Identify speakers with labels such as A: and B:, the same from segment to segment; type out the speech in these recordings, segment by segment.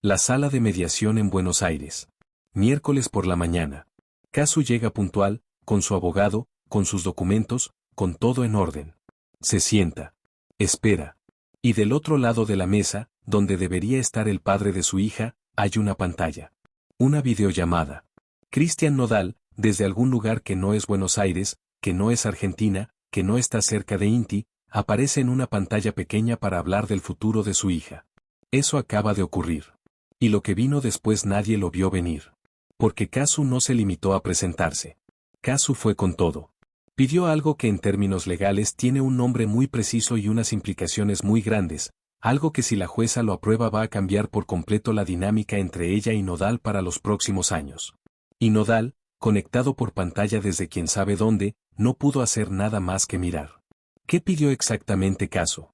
A: La sala de mediación en Buenos Aires. Miércoles por la mañana. Casu llega puntual, con su abogado, con sus documentos, con todo en orden. Se sienta. Espera. Y del otro lado de la mesa, donde debería estar el padre de su hija, hay una pantalla. Una videollamada. Cristian Nodal, desde algún lugar que no es Buenos Aires, que no es Argentina, que no está cerca de Inti, aparece en una pantalla pequeña para hablar del futuro de su hija. Eso acaba de ocurrir. Y lo que vino después nadie lo vio venir. Porque Casu no se limitó a presentarse. Casu fue con todo. Pidió algo que en términos legales tiene un nombre muy preciso y unas implicaciones muy grandes, algo que si la jueza lo aprueba va a cambiar por completo la dinámica entre ella y Nodal para los próximos años. Y Nodal, conectado por pantalla desde quién sabe dónde, no pudo hacer nada más que mirar. ¿Qué pidió exactamente Casu?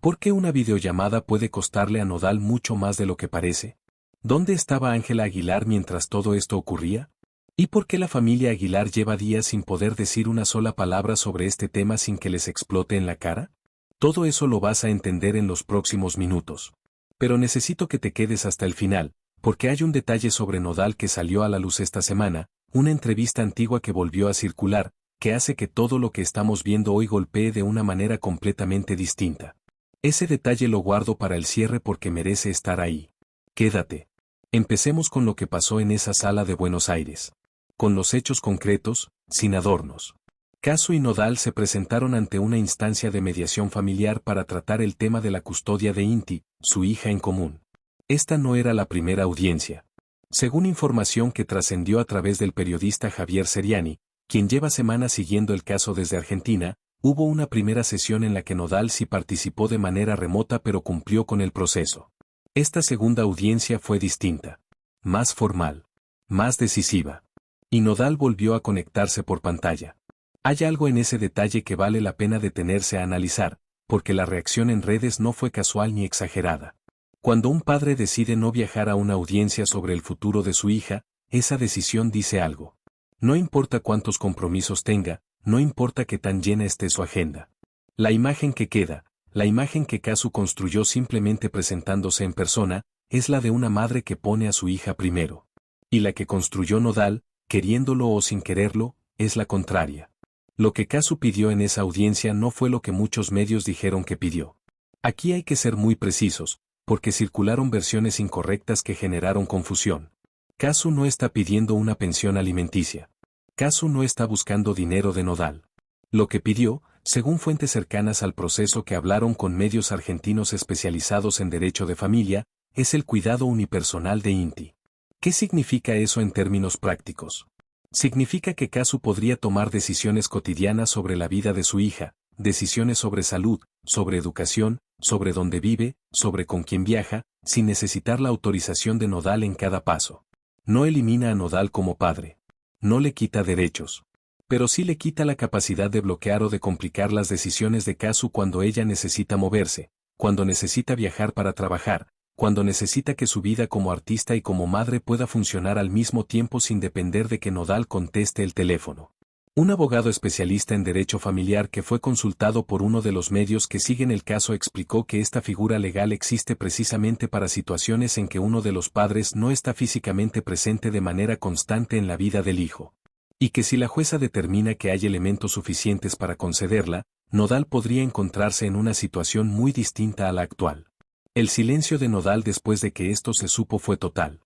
A: ¿Por qué una videollamada puede costarle a Nodal mucho más de lo que parece? ¿Dónde estaba Ángela Aguilar mientras todo esto ocurría? ¿Y por qué la familia Aguilar lleva días sin poder decir una sola palabra sobre este tema sin que les explote en la cara? Todo eso lo vas a entender en los próximos minutos. Pero necesito que te quedes hasta el final, porque hay un detalle sobre Nodal que salió a la luz esta semana, una entrevista antigua que volvió a circular, que hace que todo lo que estamos viendo hoy golpee de una manera completamente distinta. Ese detalle lo guardo para el cierre porque merece estar ahí. Quédate. Empecemos con lo que pasó en esa sala de Buenos Aires. Con los hechos concretos, sin adornos. Casu y Nodal se presentaron ante una instancia de mediación familiar para tratar el tema de la custodia de Inti, su hija en común. Esta no era la primera audiencia. Según información que trascendió a través del periodista Javier Seriani, quien lleva semanas siguiendo el caso desde Argentina, hubo una primera sesión en la que Nodal sí participó de manera remota pero cumplió con el proceso. Esta segunda audiencia fue distinta. Más formal. Más decisiva. Y Nodal volvió a conectarse por pantalla. Hay algo en ese detalle que vale la pena detenerse a analizar, porque la reacción en redes no fue casual ni exagerada. Cuando un padre decide no viajar a una audiencia sobre el futuro de su hija, esa decisión dice algo. No importa cuántos compromisos tenga, no importa qué tan llena esté su agenda. La imagen que queda, la imagen que Casu construyó simplemente presentándose en persona, es la de una madre que pone a su hija primero. Y la que construyó Nodal, queriéndolo o sin quererlo, es la contraria. Lo que Casu pidió en esa audiencia no fue lo que muchos medios dijeron que pidió. Aquí hay que ser muy precisos, porque circularon versiones incorrectas que generaron confusión. Casu no está pidiendo una pensión alimenticia. Casu no está buscando dinero de Nodal. Lo que pidió, según fuentes cercanas al proceso que hablaron con medios argentinos especializados en derecho de familia, es el cuidado unipersonal de Inti. ¿Qué significa eso en términos prácticos? Significa que Casu podría tomar decisiones cotidianas sobre la vida de su hija, decisiones sobre salud, sobre educación, sobre dónde vive, sobre con quién viaja, sin necesitar la autorización de Nodal en cada paso. No elimina a Nodal como padre. No le quita derechos. Pero sí le quita la capacidad de bloquear o de complicar las decisiones de Casu cuando ella necesita moverse, cuando necesita viajar para trabajar, cuando necesita que su vida como artista y como madre pueda funcionar al mismo tiempo sin depender de que Nodal conteste el teléfono. Un abogado especialista en derecho familiar que fue consultado por uno de los medios que siguen el caso explicó que esta figura legal existe precisamente para situaciones en que uno de los padres no está físicamente presente de manera constante en la vida del hijo. Y que si la jueza determina que hay elementos suficientes para concederla, Nodal podría encontrarse en una situación muy distinta a la actual. El silencio de Nodal después de que esto se supo fue total.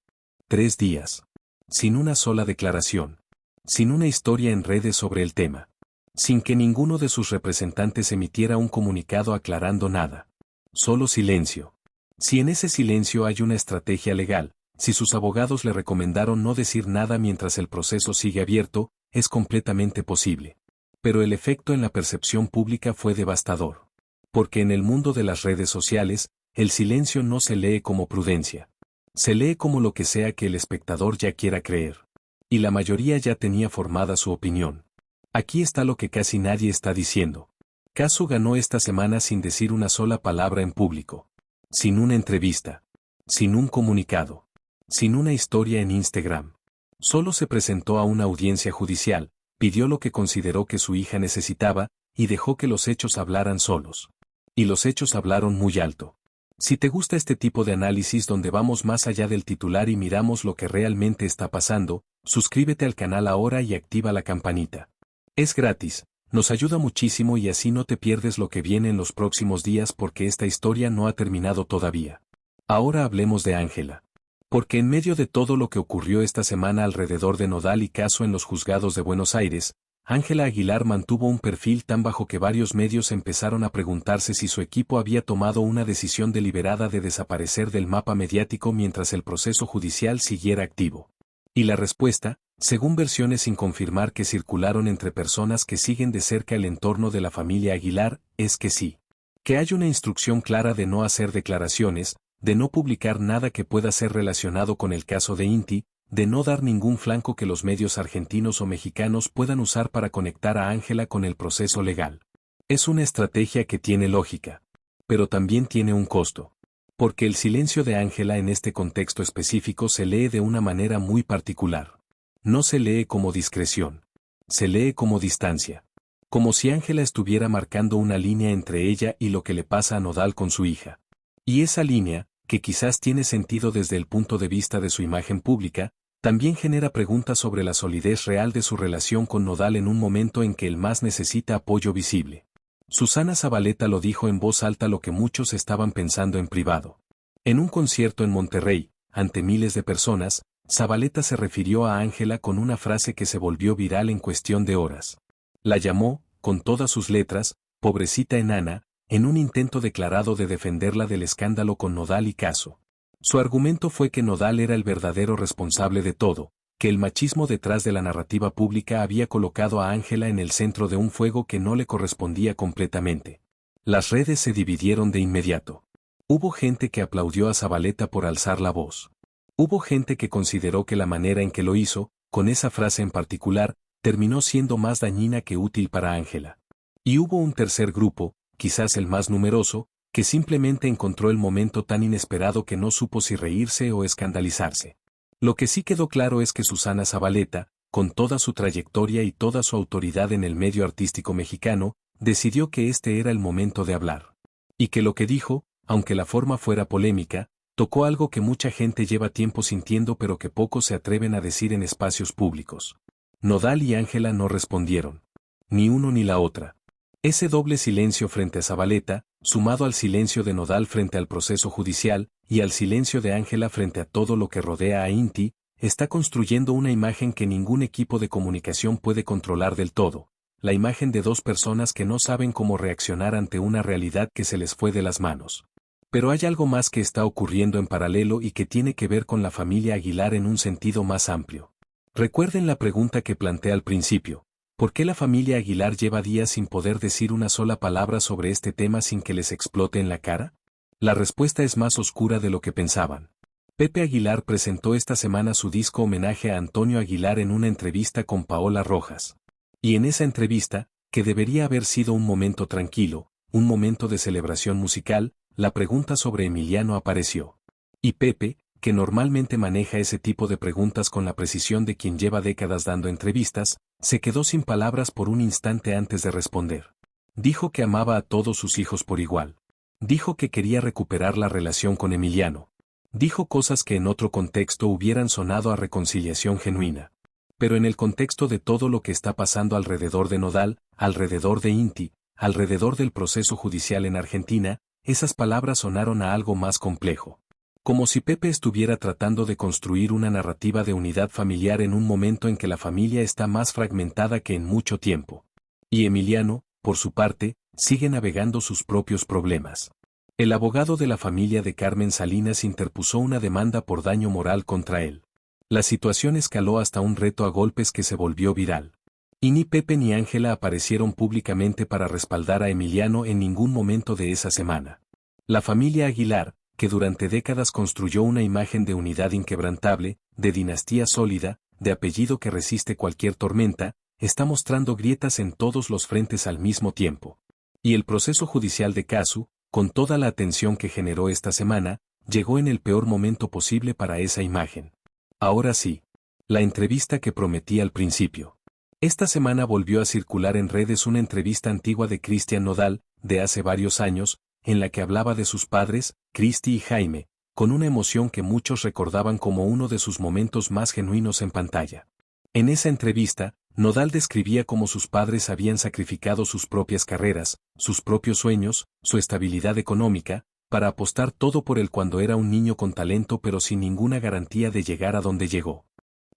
A: 3 días. Sin una sola declaración. Sin una historia en redes sobre el tema. Sin que ninguno de sus representantes emitiera un comunicado aclarando nada. Solo silencio. Si en ese silencio hay una estrategia legal, si sus abogados le recomendaron no decir nada mientras el proceso sigue abierto, es completamente posible. Pero el efecto en la percepción pública fue devastador. Porque en el mundo de las redes sociales, el silencio no se lee como prudencia. Se lee como lo que sea que el espectador ya quiera creer. Y la mayoría ya tenía formada su opinión. Aquí está lo que casi nadie está diciendo. Casu ganó esta semana sin decir una sola palabra en público. Sin una entrevista. Sin un comunicado. Sin una historia en Instagram. Solo se presentó a una audiencia judicial, pidió lo que consideró que su hija necesitaba, y dejó que los hechos hablaran solos. Y los hechos hablaron muy alto. Si te gusta este tipo de análisis donde vamos más allá del titular y miramos lo que realmente está pasando, suscríbete al canal ahora y activa la campanita. Es gratis, nos ayuda muchísimo y así no te pierdes lo que viene en los próximos días porque esta historia no ha terminado todavía. Ahora hablemos de Ángela. Porque en medio de todo lo que ocurrió esta semana alrededor de Nodal y Caso en los juzgados de Buenos Aires, Ángela Aguilar mantuvo un perfil tan bajo que varios medios empezaron a preguntarse si su equipo había tomado una decisión deliberada de desaparecer del mapa mediático mientras el proceso judicial siguiera activo. Y la respuesta, según versiones sin confirmar que circularon entre personas que siguen de cerca el entorno de la familia Aguilar, es que sí. Que hay una instrucción clara de no hacer declaraciones, de no publicar nada que pueda ser relacionado con el caso de Inti, de no dar ningún flanco que los medios argentinos o mexicanos puedan usar para conectar a Ángela con el proceso legal. Es una estrategia que tiene lógica. Pero también tiene un costo. Porque el silencio de Ángela en este contexto específico se lee de una manera muy particular. No se lee como discreción. Se lee como distancia. Como si Ángela estuviera marcando una línea entre ella y lo que le pasa a Nodal con su hija. Y esa línea, que quizás tiene sentido desde el punto de vista de su imagen pública, también genera preguntas sobre la solidez real de su relación con Nodal en un momento en que él más necesita apoyo visible. Susana Zabaleta lo dijo en voz alta lo que muchos estaban pensando en privado. En un concierto en Monterrey, ante miles de personas, Zabaleta se refirió a Ángela con una frase que se volvió viral en cuestión de horas. La llamó, con todas sus letras, pobrecita enana, en un intento declarado de defenderla del escándalo con Nodal y Caso. Su argumento fue que Nodal era el verdadero responsable de todo, que el machismo detrás de la narrativa pública había colocado a Ángela en el centro de un fuego que no le correspondía completamente. Las redes se dividieron de inmediato. Hubo gente que aplaudió a Zabaleta por alzar la voz. Hubo gente que consideró que la manera en que lo hizo, con esa frase en particular, terminó siendo más dañina que útil para Ángela. Y hubo un tercer grupo, quizás el más numeroso, que simplemente encontró el momento tan inesperado que no supo si reírse o escandalizarse. Lo que sí quedó claro es que Susana Zabaleta, con toda su trayectoria y toda su autoridad en el medio artístico mexicano, decidió que este era el momento de hablar. Y que lo que dijo, aunque la forma fuera polémica, tocó algo que mucha gente lleva tiempo sintiendo pero que pocos se atreven a decir en espacios públicos. Nodal y Ángela no respondieron. Ni uno ni la otra. Ese doble silencio frente a Zabaleta, sumado al silencio de Nodal frente al proceso judicial, y al silencio de Ángela frente a todo lo que rodea a Inti, está construyendo una imagen que ningún equipo de comunicación puede controlar del todo, la imagen de dos personas que no saben cómo reaccionar ante una realidad que se les fue de las manos. Pero hay algo más que está ocurriendo en paralelo y que tiene que ver con la familia Aguilar en un sentido más amplio. Recuerden la pregunta que planteé al principio. ¿Por qué la familia Aguilar lleva días sin poder decir una sola palabra sobre este tema sin que les explote en la cara? La respuesta es más oscura de lo que pensaban. Pepe Aguilar presentó esta semana su disco homenaje a Antonio Aguilar en una entrevista con Paola Rojas. Y en esa entrevista, que debería haber sido un momento tranquilo, un momento de celebración musical, la pregunta sobre Emiliano apareció. Y Pepe, que normalmente maneja ese tipo de preguntas con la precisión de quien lleva décadas dando entrevistas, se quedó sin palabras por un instante antes de responder. Dijo que amaba a todos sus hijos por igual. Dijo que quería recuperar la relación con Emiliano. Dijo cosas que en otro contexto hubieran sonado a reconciliación genuina. Pero en el contexto de todo lo que está pasando alrededor de Nodal, alrededor de Inti, alrededor del proceso judicial en Argentina, esas palabras sonaron a algo más complejo. Como si Pepe estuviera tratando de construir una narrativa de unidad familiar en un momento en que la familia está más fragmentada que en mucho tiempo. Y Emiliano, por su parte, sigue navegando sus propios problemas. El abogado de la familia de Carmen Salinas interpuso una demanda por daño moral contra él. La situación escaló hasta un reto a golpes que se volvió viral. Y ni Pepe ni Ángela aparecieron públicamente para respaldar a Emiliano en ningún momento de esa semana. La familia Aguilar, que durante décadas construyó una imagen de unidad inquebrantable, de dinastía sólida, de apellido que resiste cualquier tormenta, está mostrando grietas en todos los frentes al mismo tiempo. Y el proceso judicial de Casu, con toda la atención que generó esta semana, llegó en el peor momento posible para esa imagen. Ahora sí. La entrevista que prometí al principio. Esta semana volvió a circular en redes una entrevista antigua de Cristian Nodal, de hace varios años, en la que hablaba de sus padres, Cristi y Jaime, con una emoción que muchos recordaban como uno de sus momentos más genuinos en pantalla. En esa entrevista, Nodal describía cómo sus padres habían sacrificado sus propias carreras, sus propios sueños, su estabilidad económica, para apostar todo por él cuando era un niño con talento pero sin ninguna garantía de llegar a donde llegó.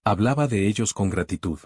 A: Hablaba de ellos con gratitud,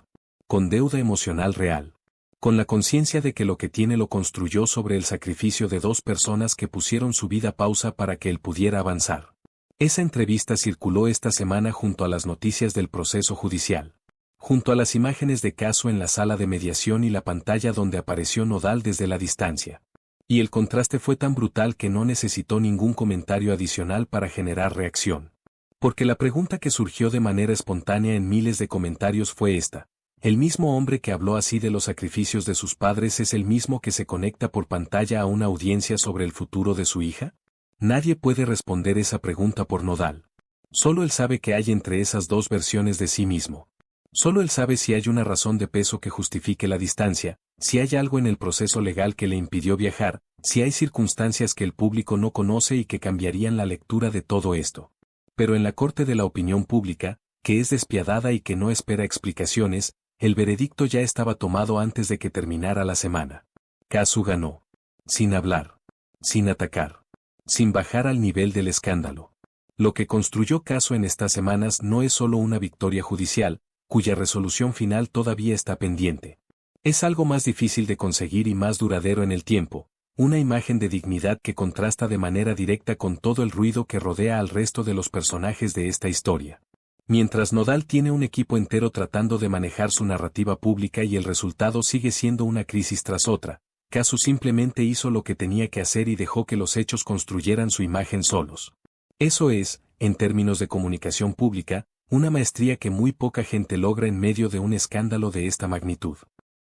A: con deuda emocional real, con la conciencia de que lo que tiene lo construyó sobre el sacrificio de dos personas que pusieron su vida a pausa para que él pudiera avanzar. Esa entrevista circuló esta semana junto a las noticias del proceso judicial, junto a las imágenes de caso en la sala de mediación y la pantalla donde apareció Nodal desde la distancia. Y el contraste fue tan brutal que no necesitó ningún comentario adicional para generar reacción. Porque la pregunta que surgió de manera espontánea en miles de comentarios fue esta: ¿el mismo hombre que habló así de los sacrificios de sus padres es el mismo que se conecta por pantalla a una audiencia sobre el futuro de su hija? Nadie puede responder esa pregunta por Nodal. Solo él sabe qué hay entre esas dos versiones de sí mismo. Solo él sabe si hay una razón de peso que justifique la distancia, si hay algo en el proceso legal que le impidió viajar, si hay circunstancias que el público no conoce y que cambiarían la lectura de todo esto. Pero en la corte de la opinión pública, que es despiadada y que no espera explicaciones, el veredicto ya estaba tomado antes de que terminara la semana. Casu ganó. Sin hablar. Sin atacar. Sin bajar al nivel del escándalo. Lo que construyó Casu en estas semanas no es solo una victoria judicial, cuya resolución final todavía está pendiente. Es algo más difícil de conseguir y más duradero en el tiempo, una imagen de dignidad que contrasta de manera directa con todo el ruido que rodea al resto de los personajes de esta historia. Mientras Nodal tiene un equipo entero tratando de manejar su narrativa pública y el resultado sigue siendo una crisis tras otra, Casu simplemente hizo lo que tenía que hacer y dejó que los hechos construyeran su imagen solos. Eso es, en términos de comunicación pública, una maestría que muy poca gente logra en medio de un escándalo de esta magnitud.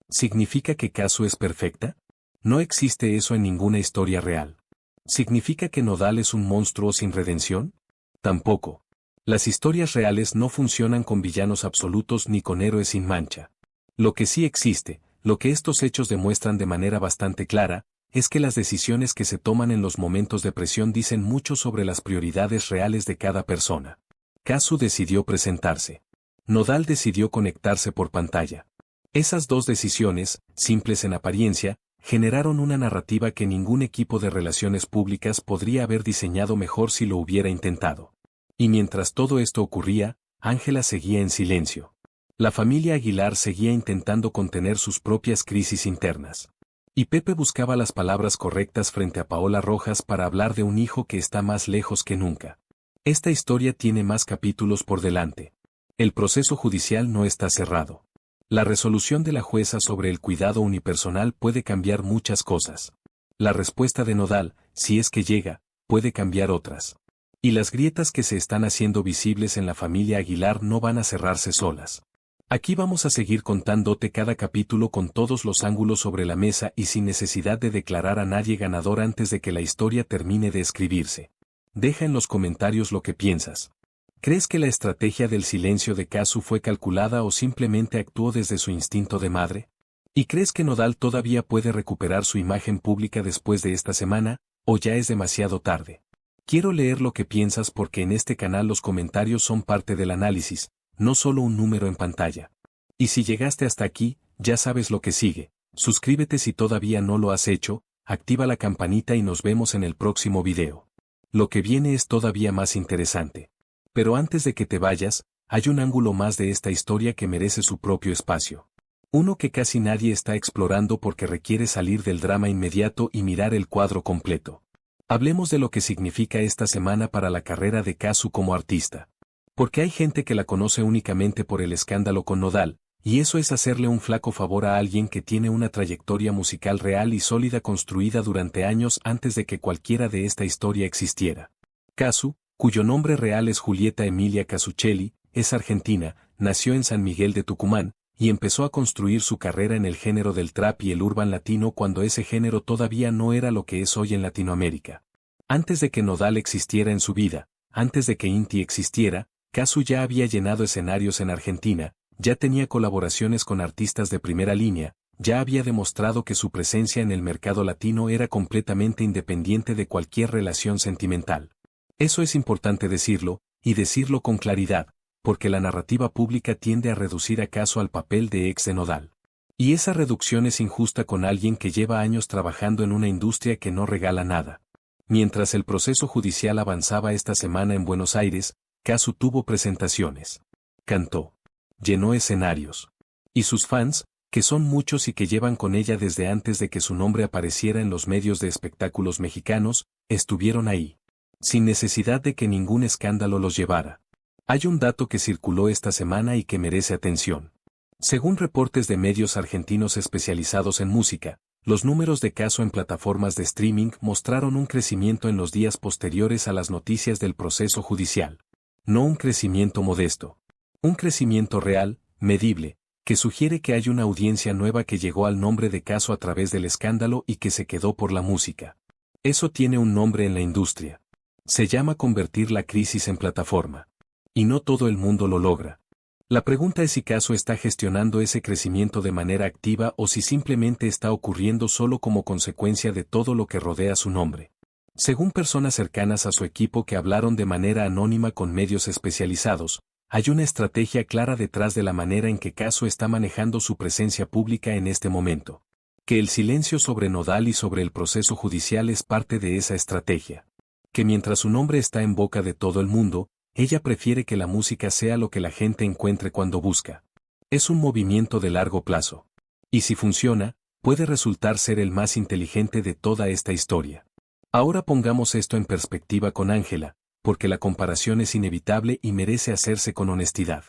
A: ¿Significa que Casu es perfecta? No existe eso en ninguna historia real. ¿Significa que Nodal es un monstruo sin redención? Tampoco. Las historias reales no funcionan con villanos absolutos ni con héroes sin mancha. Lo que sí existe, lo que estos hechos demuestran de manera bastante clara, es que las decisiones que se toman en los momentos de presión dicen mucho sobre las prioridades reales de cada persona. Casu decidió presentarse. Nodal decidió conectarse por pantalla. Esas dos decisiones, simples en apariencia, generaron una narrativa que ningún equipo de relaciones públicas podría haber diseñado mejor si lo hubiera intentado. Y mientras todo esto ocurría, Ángela seguía en silencio. La familia Aguilar seguía intentando contener sus propias crisis internas. Y Pepe buscaba las palabras correctas frente a Paola Rojas para hablar de un hijo que está más lejos que nunca. Esta historia tiene más capítulos por delante. El proceso judicial no está cerrado. La resolución de la jueza sobre el cuidado unipersonal puede cambiar muchas cosas. La respuesta de Nodal, si es que llega, puede cambiar otras. Y las grietas que se están haciendo visibles en la familia Aguilar no van a cerrarse solas. Aquí vamos a seguir contándote cada capítulo con todos los ángulos sobre la mesa y sin necesidad de declarar a nadie ganador antes de que la historia termine de escribirse. Deja en los comentarios lo que piensas. ¿Crees que la estrategia del silencio de Casu fue calculada o simplemente actuó desde su instinto de madre? ¿Y crees que Nodal todavía puede recuperar su imagen pública después de esta semana, o ya es demasiado tarde? Quiero leer lo que piensas porque en este canal los comentarios son parte del análisis, no solo un número en pantalla. Y si llegaste hasta aquí, ya sabes lo que sigue. Suscríbete si todavía no lo has hecho, activa la campanita y nos vemos en el próximo video. Lo que viene es todavía más interesante. Pero antes de que te vayas, hay un ángulo más de esta historia que merece su propio espacio. Uno que casi nadie está explorando porque requiere salir del drama inmediato y mirar el cuadro completo. Hablemos de lo que significa esta semana para la carrera de Casu como artista. Porque hay gente que la conoce únicamente por el escándalo con Nodal, y eso es hacerle un flaco favor a alguien que tiene una trayectoria musical real y sólida construida durante años antes de que cualquiera de esta historia existiera. Casu, cuyo nombre real es Julieta Emilia Casuccelli, es argentina, nació en San Miguel de Tucumán, y empezó a construir su carrera en el género del trap y el urban latino cuando ese género todavía no era lo que es hoy en Latinoamérica. Antes de que Nodal existiera en su vida, antes de que Inti existiera, Casu ya había llenado escenarios en Argentina, ya tenía colaboraciones con artistas de primera línea, ya había demostrado que su presencia en el mercado latino era completamente independiente de cualquier relación sentimental. Eso es importante decirlo, y decirlo con claridad, porque la narrativa pública tiende a reducir a Caso al papel de ex de Nodal. Y esa reducción es injusta con alguien que lleva años trabajando en una industria que no regala nada. Mientras el proceso judicial avanzaba esta semana en Buenos Aires, Casu tuvo presentaciones. Cantó. Llenó escenarios. Y sus fans, que son muchos y que llevan con ella desde antes de que su nombre apareciera en los medios de espectáculos mexicanos, estuvieron ahí. Sin necesidad de que ningún escándalo los llevara. Hay un dato que circuló esta semana y que merece atención. Según reportes de medios argentinos especializados en música, los números de Casu en plataformas de streaming mostraron un crecimiento en los días posteriores a las noticias del proceso judicial. No un crecimiento modesto. Un crecimiento real, medible, que sugiere que hay una audiencia nueva que llegó al nombre de Casu a través del escándalo y que se quedó por la música. Eso tiene un nombre en la industria. Se llama convertir la crisis en plataforma. Y no todo el mundo lo logra. La pregunta es si Casu está gestionando ese crecimiento de manera activa o si simplemente está ocurriendo solo como consecuencia de todo lo que rodea su nombre. Según personas cercanas a su equipo que hablaron de manera anónima con medios especializados, hay una estrategia clara detrás de la manera en que Casu está manejando su presencia pública en este momento. Que el silencio sobre Nodal y sobre el proceso judicial es parte de esa estrategia. Que mientras su nombre está en boca de todo el mundo, ella prefiere que la música sea lo que la gente encuentre cuando busca. Es un movimiento de largo plazo. Y si funciona, puede resultar ser el más inteligente de toda esta historia. Ahora pongamos esto en perspectiva con Ángela, porque la comparación es inevitable y merece hacerse con honestidad.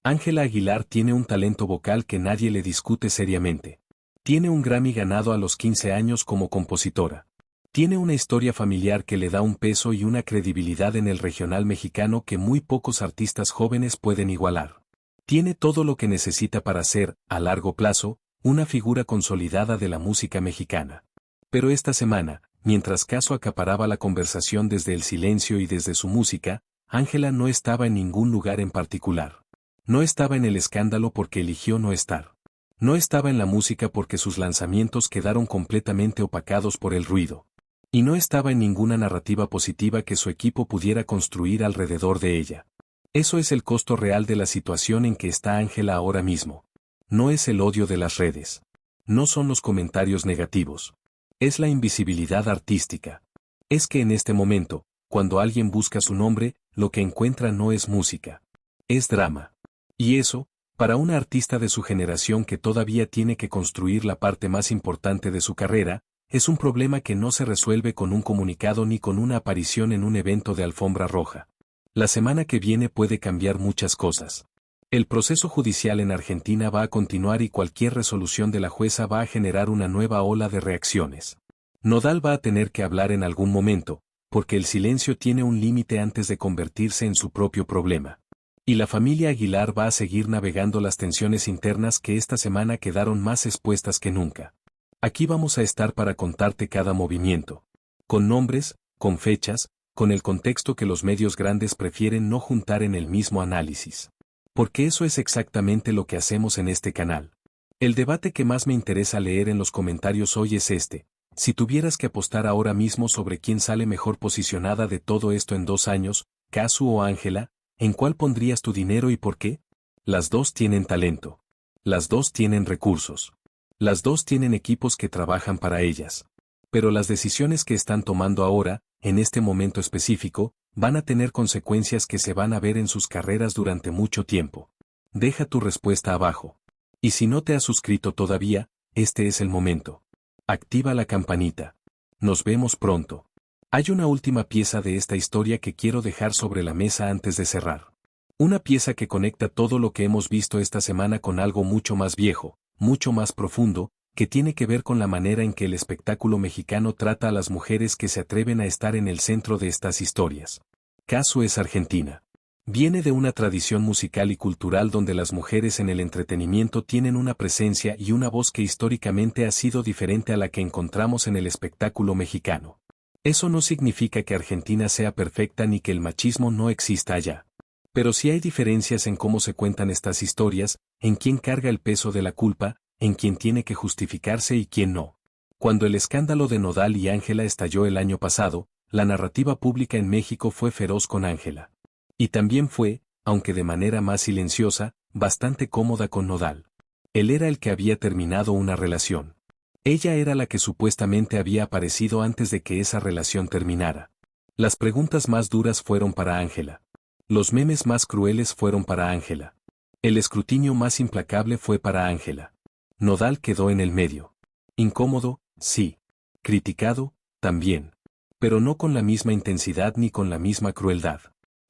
A: Ángela Aguilar tiene un talento vocal que nadie le discute seriamente. Tiene un Grammy ganado a los 15 años como compositora. Tiene una historia familiar que le da un peso y una credibilidad en el regional mexicano que muy pocos artistas jóvenes pueden igualar. Tiene todo lo que necesita para ser, a largo plazo, una figura consolidada de la música mexicana. Pero esta semana, mientras Casu acaparaba la conversación desde el silencio y desde su música, Ángela no estaba en ningún lugar en particular. No estaba en el escándalo porque eligió no estar. No estaba en la música porque sus lanzamientos quedaron completamente opacados por el ruido. Y no estaba en ninguna narrativa positiva que su equipo pudiera construir alrededor de ella. Eso es el costo real de la situación en que está Ángela ahora mismo. No es el odio de las redes. No son los comentarios negativos. Es la invisibilidad artística. Es que en este momento, cuando alguien busca su nombre, lo que encuentra no es música. Es drama. Y eso, para una artista de su generación que todavía tiene que construir la parte más importante de su carrera, es un problema que no se resuelve con un comunicado ni con una aparición en un evento de alfombra roja. La semana que viene puede cambiar muchas cosas. El proceso judicial en Argentina va a continuar y cualquier resolución de la jueza va a generar una nueva ola de reacciones. Nodal va a tener que hablar en algún momento, porque el silencio tiene un límite antes de convertirse en su propio problema. Y la familia Aguilar va a seguir navegando las tensiones internas que esta semana quedaron más expuestas que nunca. Aquí vamos a estar para contarte cada movimiento. Con nombres, con fechas, con el contexto que los medios grandes prefieren no juntar en el mismo análisis. Porque eso es exactamente lo que hacemos en este canal. El debate que más me interesa leer en los comentarios hoy es este. Si tuvieras que apostar ahora mismo sobre quién sale mejor posicionada de todo esto en 2 años, Casu o Ángela, ¿en cuál pondrías tu dinero y por qué? Las dos tienen talento. Las dos tienen recursos. Las dos tienen equipos que trabajan para ellas. Pero las decisiones que están tomando ahora, en este momento específico, van a tener consecuencias que se van a ver en sus carreras durante mucho tiempo. Deja tu respuesta abajo. Y si no te has suscrito todavía, este es el momento. Activa la campanita. Nos vemos pronto. Hay una última pieza de esta historia que quiero dejar sobre la mesa antes de cerrar. Una pieza que conecta todo lo que hemos visto esta semana con algo mucho más viejo, mucho más profundo, que tiene que ver con la manera en que el espectáculo mexicano trata a las mujeres que se atreven a estar en el centro de estas historias. Casu es argentina. Viene de una tradición musical y cultural donde las mujeres en el entretenimiento tienen una presencia y una voz que históricamente ha sido diferente a la que encontramos en el espectáculo mexicano. Eso no significa que Argentina sea perfecta ni que el machismo no exista allá. Pero sí hay diferencias en cómo se cuentan estas historias, en quién carga el peso de la culpa, en quién tiene que justificarse y quién no. Cuando el escándalo de Nodal y Ángela estalló el año pasado, la narrativa pública en México fue feroz con Ángela. Y también fue, aunque de manera más silenciosa, bastante cómoda con Nodal. Él era el que había terminado una relación. Ella era la que supuestamente había aparecido antes de que esa relación terminara. Las preguntas más duras fueron para Ángela. Los memes más crueles fueron para Ángela. El escrutinio más implacable fue para Ángela. Nodal quedó en el medio. Incómodo, sí. Criticado, también. Pero no con la misma intensidad ni con la misma crueldad.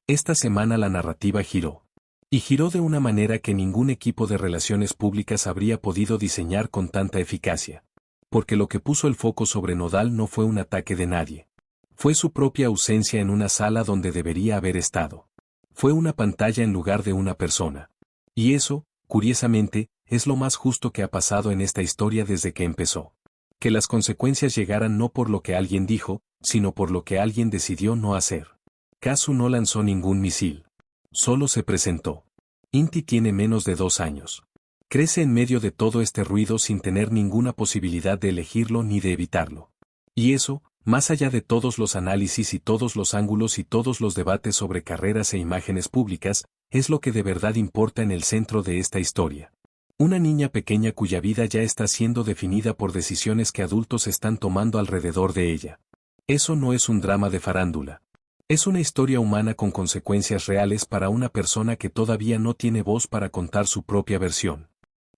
A: Esta semana la narrativa giró. Y giró de una manera que ningún equipo de relaciones públicas habría podido diseñar con tanta eficacia. Porque lo que puso el foco sobre Nodal no fue un ataque de nadie. Fue su propia ausencia en una sala donde debería haber estado. Fue una pantalla en lugar de una persona. Y eso, curiosamente, es lo más justo que ha pasado en esta historia desde que empezó. Que las consecuencias llegaran no por lo que alguien dijo, sino por lo que alguien decidió no hacer. Casu no lanzó ningún misil. Solo se presentó. Inti tiene menos de 2 años. Crece en medio de todo este ruido sin tener ninguna posibilidad de elegirlo ni de evitarlo. Y eso, más allá de todos los análisis y todos los ángulos y todos los debates sobre carreras e imágenes públicas, es lo que de verdad importa en el centro de esta historia. Una niña pequeña cuya vida ya está siendo definida por decisiones que adultos están tomando alrededor de ella. Eso no es un drama de farándula. Es una historia humana con consecuencias reales para una persona que todavía no tiene voz para contar su propia versión.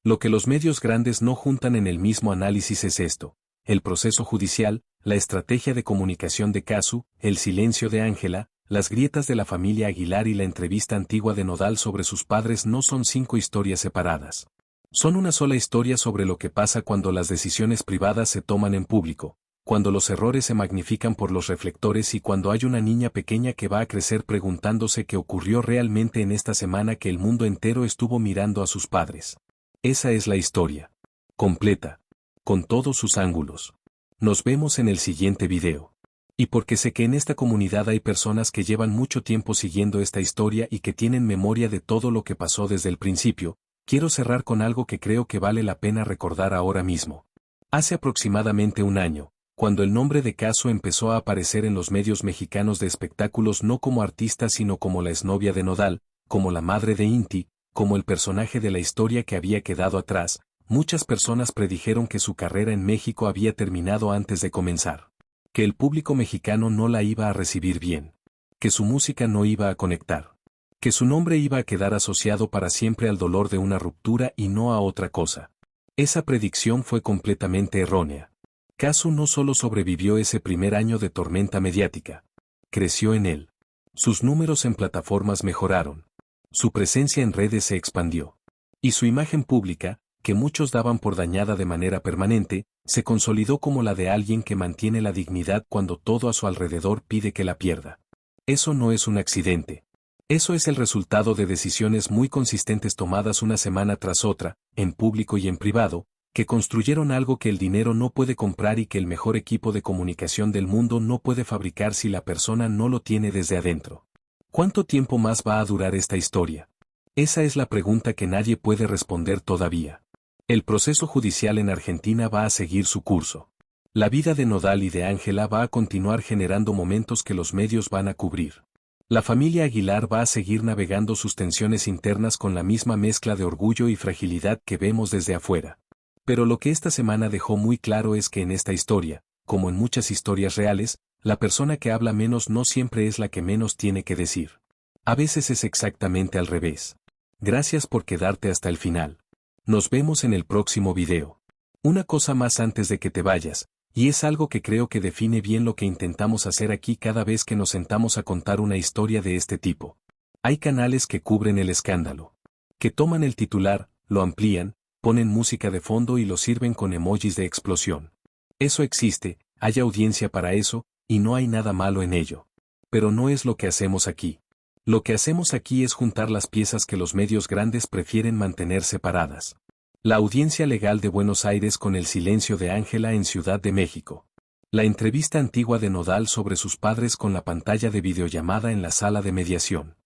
A: Lo que los medios grandes no juntan en el mismo análisis es esto: el proceso judicial, la estrategia de comunicación de Casu, el silencio de Ángela, las grietas de la familia Aguilar y la entrevista antigua de Nodal sobre sus padres no son 5 historias separadas. Son una sola historia sobre lo que pasa cuando las decisiones privadas se toman en público, cuando los errores se magnifican por los reflectores y cuando hay una niña pequeña que va a crecer preguntándose qué ocurrió realmente en esta semana que el mundo entero estuvo mirando a sus padres. Esa es la historia. Completa. Con todos sus ángulos. Nos vemos en el siguiente video. Y porque sé que en esta comunidad hay personas que llevan mucho tiempo siguiendo esta historia y que tienen memoria de todo lo que pasó desde el principio, quiero cerrar con algo que creo que vale la pena recordar ahora mismo. Hace aproximadamente un año, cuando el nombre de Casu empezó a aparecer en los medios mexicanos de espectáculos no como artista sino como la exnovia de Nodal, como la madre de Inti, como el personaje de la historia que había quedado atrás, muchas personas predijeron que su carrera en México había terminado antes de comenzar. Que el público mexicano no la iba a recibir bien. Que su música no iba a conectar. Que su nombre iba a quedar asociado para siempre al dolor de una ruptura y no a otra cosa. Esa predicción fue completamente errónea. Casu no solo sobrevivió ese primer año de tormenta mediática. Creció en él. Sus números en plataformas mejoraron. Su presencia en redes se expandió. Y su imagen pública, que muchos daban por dañada de manera permanente, se consolidó como la de alguien que mantiene la dignidad cuando todo a su alrededor pide que la pierda. Eso no es un accidente. Eso es el resultado de decisiones muy consistentes tomadas una semana tras otra, en público y en privado, que construyeron algo que el dinero no puede comprar y que el mejor equipo de comunicación del mundo no puede fabricar si la persona no lo tiene desde adentro. ¿Cuánto tiempo más va a durar esta historia? Esa es la pregunta que nadie puede responder todavía. El proceso judicial en Argentina va a seguir su curso. La vida de Nodal y de Ángela va a continuar generando momentos que los medios van a cubrir. La familia Aguilar va a seguir navegando sus tensiones internas con la misma mezcla de orgullo y fragilidad que vemos desde afuera. Pero lo que esta semana dejó muy claro es que en esta historia, como en muchas historias reales, la persona que habla menos no siempre es la que menos tiene que decir. A veces es exactamente al revés. Gracias por quedarte hasta el final. Nos vemos en el próximo video. Una cosa más antes de que te vayas, y es algo que creo que define bien lo que intentamos hacer aquí cada vez que nos sentamos a contar una historia de este tipo. Hay canales que cubren el escándalo. Que toman el titular, lo amplían, ponen música de fondo y lo sirven con emojis de explosión. Eso existe, hay audiencia para eso, y no hay nada malo en ello. Pero no es lo que hacemos aquí. Lo que hacemos aquí es juntar las piezas que los medios grandes prefieren mantener separadas. La audiencia legal de Buenos Aires con el silencio de Ángela en Ciudad de México. La entrevista antigua de Nodal sobre sus padres con la pantalla de videollamada en la sala de mediación.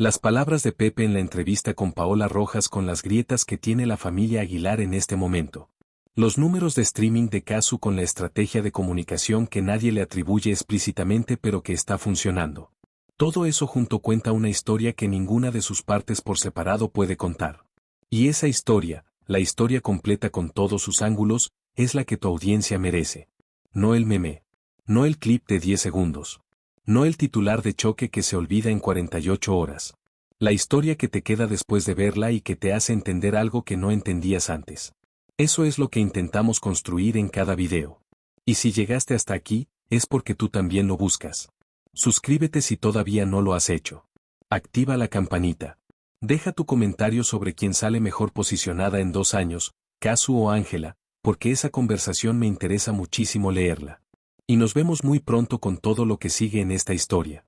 A: Las palabras de Pepe en la entrevista con Paola Rojas con las grietas que tiene la familia Aguilar en este momento. Los números de streaming de Casu con la estrategia de comunicación que nadie le atribuye explícitamente pero que está funcionando. Todo eso junto cuenta una historia que ninguna de sus partes por separado puede contar. Y esa historia, la historia completa con todos sus ángulos, es la que tu audiencia merece. No el meme. No el clip de 10 segundos. No el titular de choque que se olvida en 48 horas. La historia que te queda después de verla y que te hace entender algo que no entendías antes. Eso es lo que intentamos construir en cada video. Y si llegaste hasta aquí, es porque tú también lo buscas. Suscríbete si todavía no lo has hecho. Activa la campanita. Deja tu comentario sobre quién sale mejor posicionada en 2 años, Casu o Ángela, porque esa conversación me interesa muchísimo leerla. Y nos vemos muy pronto con todo lo que sigue en esta historia.